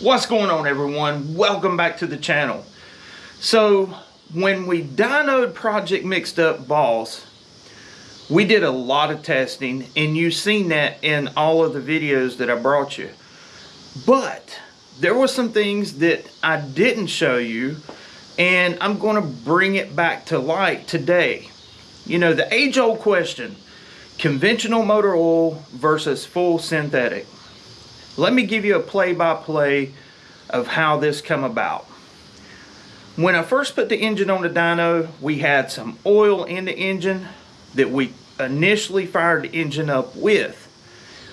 What's going on, everyone? Welcome back to the channel. So when we dynoed Project Mixed Up Boss, we did a lot of testing, and you've seen that in all of the videos that I brought you. But there were some things that I didn't show you, and I'm going to bring it back to light today. You know, the age-old question, conventional motor oil versus full synthetic. Let me give you a play-by-play of how this come about. When I first put the engine on the dyno, we had some oil in the engine that we initially fired the engine up with.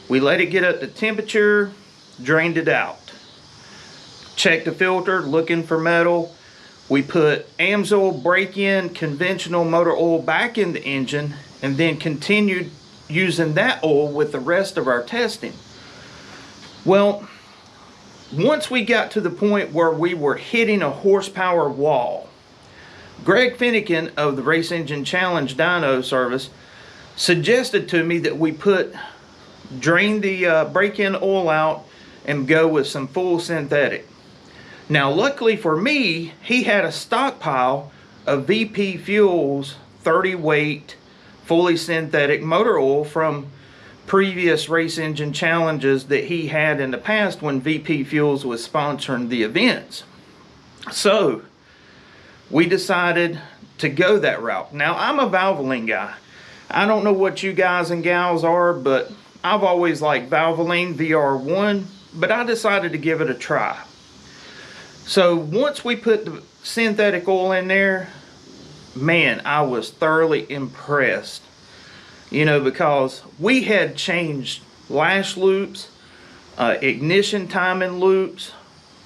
We let it get up to temperature, drained it out. Checked the filter, looking for metal. We put Amsoil break-in conventional motor oil back in the engine and then continued using that oil with the rest of our testing. Well, once we got to the point where we were hitting a horsepower wall, Greg Finnegan of the Race Engine Challenge dyno service suggested to me that we drain the break-in oil out and go with some full synthetic. Now, luckily for me, he had a stockpile of VP Fuels 30 weight fully synthetic motor oil from previous race engine challenges that he had in the past when VP Fuels was sponsoring the events. So we decided to go that route. Now, I'm a Valvoline guy. I don't know what you guys and gals are, but I've always liked Valvoline VR1, but I decided to give it a try. So once we put the synthetic oil in there, man, I was thoroughly impressed. You know, because we had changed lash loops, ignition timing loops,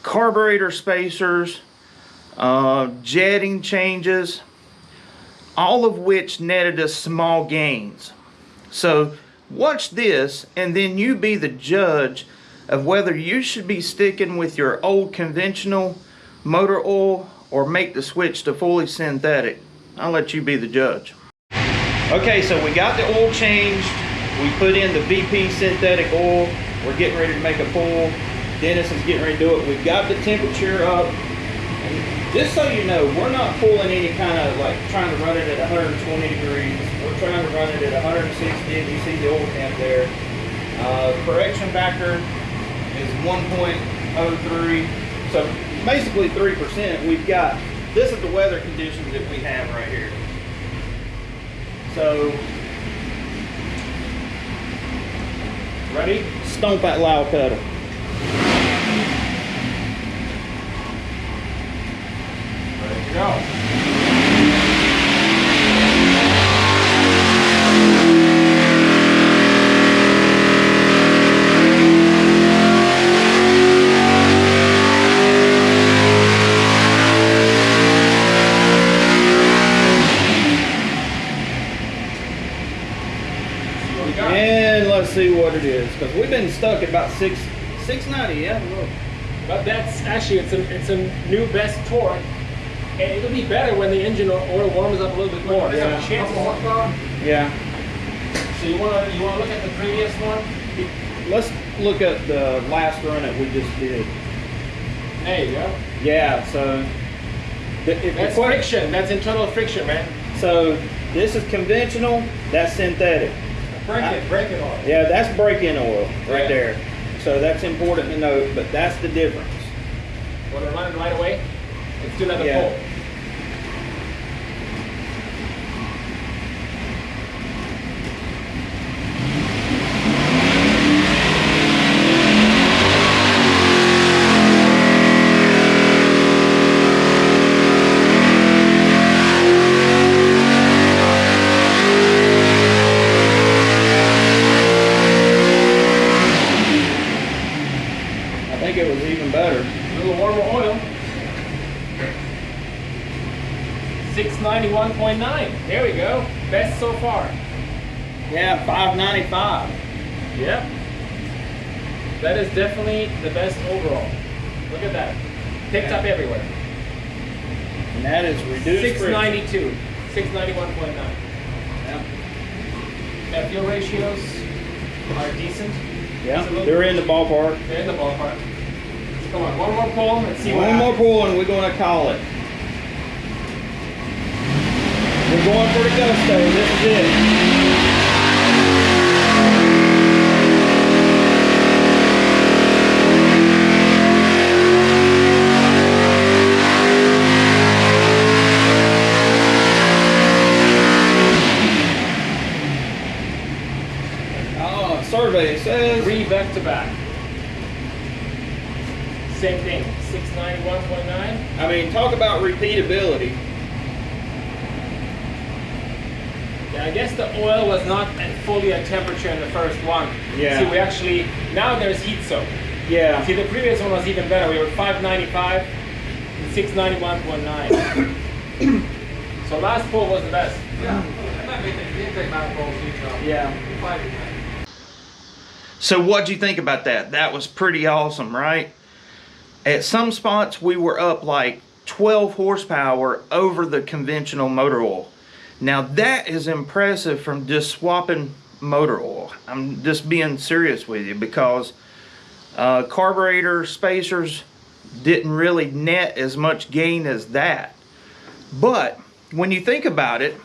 carburetor spacers, jetting changes, all of which netted us small gains. So watch this, and then you be the judge of whether you should be sticking with your old conventional motor oil or make the switch to fully synthetic. I'll let you be the judge. Okay, so we got the oil changed. We put in the VP synthetic oil. We're getting ready to make a pull. Dennis is getting ready to do it. We've got the temperature up. And just so you know, we're not pulling any kind of like trying to run it at 120 degrees. We're trying to run it at 160. You see the oil temp there. Correction factor is 1.03. So basically 3%. We've got, this is the weather conditions that we have right here. So, ready? Stomp that loud pedal. Ready to go. And let's see what it is, because we've been stuck at about 690, yeah. But that's actually it's a new best torque, and it'll be better when the engine oil warms up a little bit more. Yeah. There's a chance of horsepower. Yeah. So you wanna look at the previous one? Let's look at the last run that we just did. There you go. Yeah. So that's friction. That's internal friction, man. So this is conventional. That's synthetic. Break-in oil. Yeah, that's break-in oil right there. So that's important to note, but that's the difference. Want to run it right away? Let's do another Yeah. pull. It was even better. A little warmer oil. 691.9. There we go. Best so far. Yeah, 595. Yep. That is definitely the best overall. Look at that. Picked up everywhere. And that is reduced 692. 691.9. Yeah. Fuel ratios are decent. Yeah, they're in the ballpark. They're in the ballpark. Come on, one more pull and see what One more happens. pull and we're going to call it. We're going for the gusto. This is it. Survey says 3 back to back. Same thing, 691.9. I mean, talk about repeatability. Yeah, I guess the oil was not fully at temperature in the first one. Yeah. See, we actually, now there's heat soak. Yeah. See, the previous one was even better. We were 595 and 691.9. So last pull was the best. Yeah, that might make it did take my balls each off. Yeah. So what'd you think about that? That was pretty awesome, right? At some spots we were up like 12 horsepower over the conventional motor oil. Now that is impressive from just swapping motor oil. I'm just being serious with you, because carburetor spacers didn't really net as much gain as that. But when you think about it,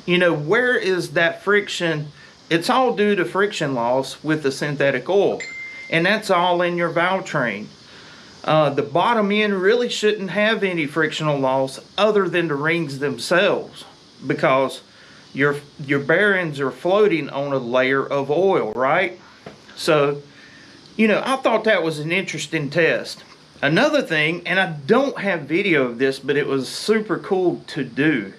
you know, where is that friction? It's all due to friction loss with the synthetic oil, and that's all in your valve train. The bottom end really shouldn't have any frictional loss other than the rings themselves, because your bearings are floating on a layer of oil, right? So, you know, I thought that was an interesting test. Another thing, and I don't have video of this, but it was super cool to do.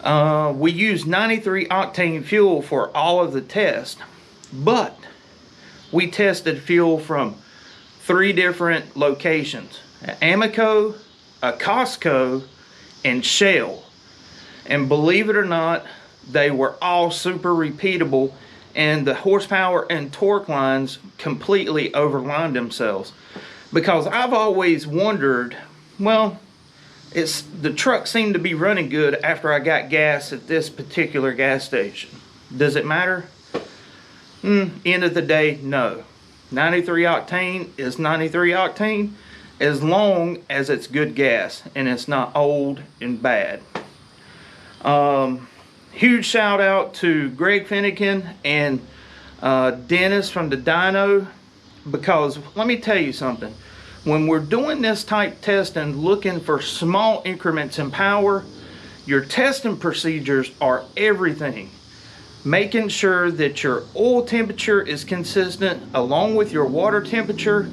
We used 93 octane fuel for all of the tests, but we tested fuel from 3 different locations: Amoco, a Costco, and Shell. And believe it or not, they were all super repeatable, and the horsepower and torque lines completely overlined themselves. Because I've always wondered, well, the truck seemed to be running good after I got gas at this particular gas station. Does it matter? End of the day, no. 93 octane is 93 octane as long as it's good gas and it's not old and bad. Huge shout out to Greg Finnegan and Dennis from the Dyno, because let me tell you something. When we're doing this type testing, looking for small increments in power, your testing procedures are everything. Making sure that your oil temperature is consistent along with your water temperature.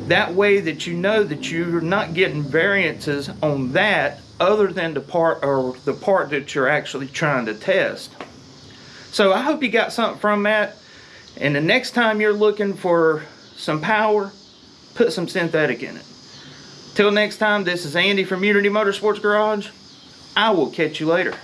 That way that you know that you're not getting variances on that other than the part that you're actually trying to test. So I hope you got something from that. And the next time you're looking for some power, put some synthetic in it. Till next time, this is Andy from Unity Motorsports Garage. I will catch you later.